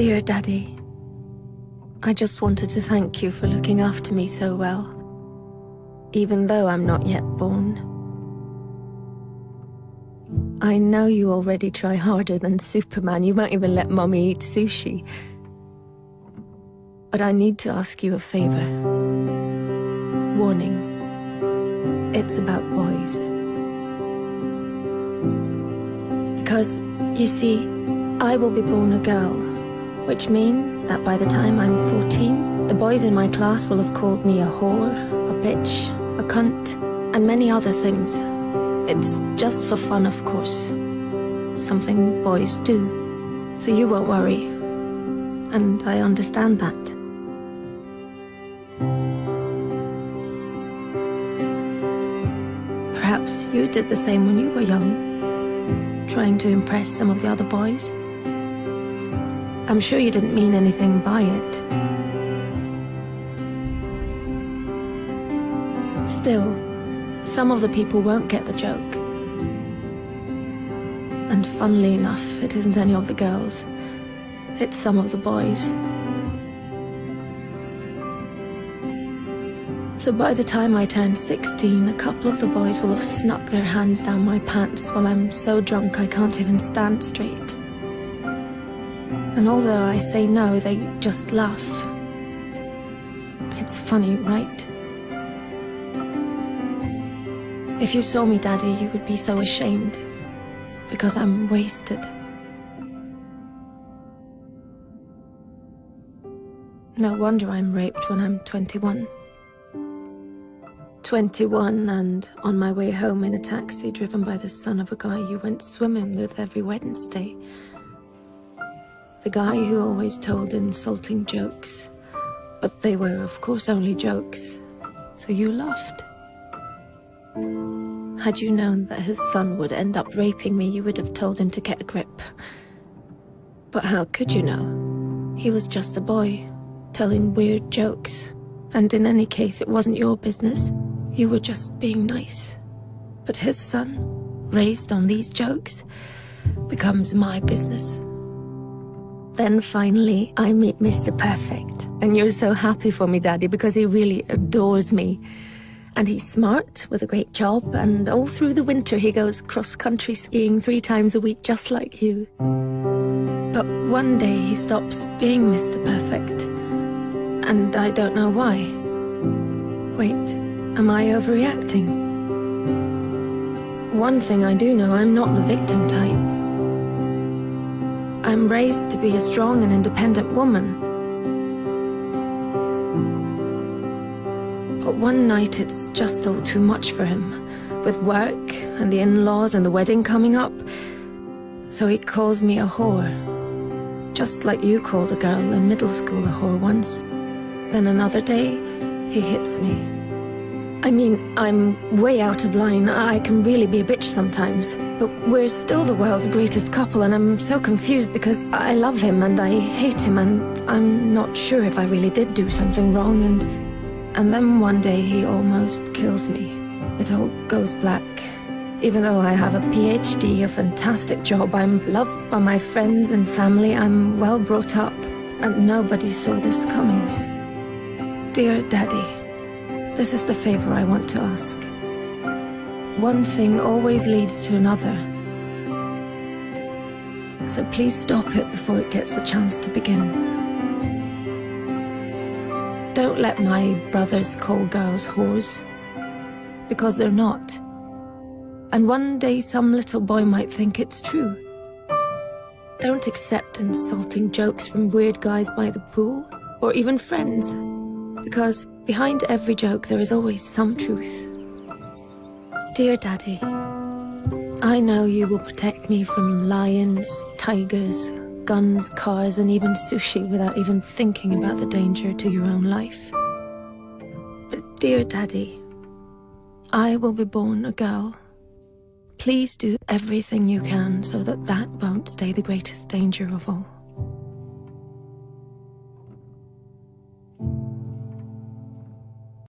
Dear Daddy, I just wanted to thank you for looking after me so well, even though I'm not yet born. I know you already try harder than Superman. You might even let Mommy eat sushi. But I need to ask you a favor. Warning. It's about boys. Because, you see, I will be born a girl, which means that by the time I'm 14, the boys in my class will have called me a whore, a bitch, a cunt, and many other things. It's just for fun, of course. Something boys do. So you won't worry. And I understand that. Perhaps you did the same when you were young, trying to impress some of the other boys. I'm sure you didn't mean anything by it. Still, some of the people won't get the joke. And funnily enough, it isn't any of the girls. It's some of the boys. So by the time I turn 16, a couple of the boys will have snuck their hands down my pants while I'm so drunk I can't even stand straight. And although I say no, they just laugh. It's funny, right? If you saw me, Daddy, you would be so ashamed, because I'm wasted. No wonder I'm raped when I'm 21. 21 and on my way home in a taxi driven by the son of a guy you went swimming with every Wednesday. The guy who always told insulting jokes, but they were of course only jokes, so you laughed. Had you known that his son would end up raping me, you would have told him to get a grip. But how could you know? He was just a boy, telling weird jokes. And in any case, it wasn't your business. You were just being nice. But his son, raised on these jokes, becomes my business. Then finally, I meet Mr. Perfect. And you're so happy for me, Daddy, because he really adores me. And he's smart, with a great job, and all through the winter he goes cross-country skiing 3 times a week, just like you. But one day he stops being Mr. Perfect. And I don't know why. Wait, am I overreacting? One thing I do know, I'm not the victim type. I'm raised to be a strong and independent woman. But one night it's just all too much for him, with work and the in-laws and the wedding coming up. So he calls me a whore, just like you called a girl in middle school a whore once. Then another day, he hits me. I mean, I'm way out of line. I can really be a bitch sometimes. But we're still the world's greatest couple, and I'm so confused because I love him and I hate him, and I'm not sure if I really did do something wrong, and then one day he almost kills me. It all goes black. Even though I have a PhD, a fantastic job, I'm loved by my friends and family, I'm well brought up, and nobody saw this coming. Dear Daddy, this is the favor I want to ask. One thing always leads to another. So please stop it before it gets the chance to begin. Don't let my brothers call girls whores, because they're not. And one day some little boy might think it's true. Don't accept insulting jokes from weird guys by the pool, or even friends. Because behind every joke there is always some truth. Dear Daddy, I know you will protect me from lions, tigers, guns, cars, and even sushi without even thinking about the danger to your own life. But dear Daddy, I will be born a girl. Please do everything you can so that that won't stay the greatest danger of all.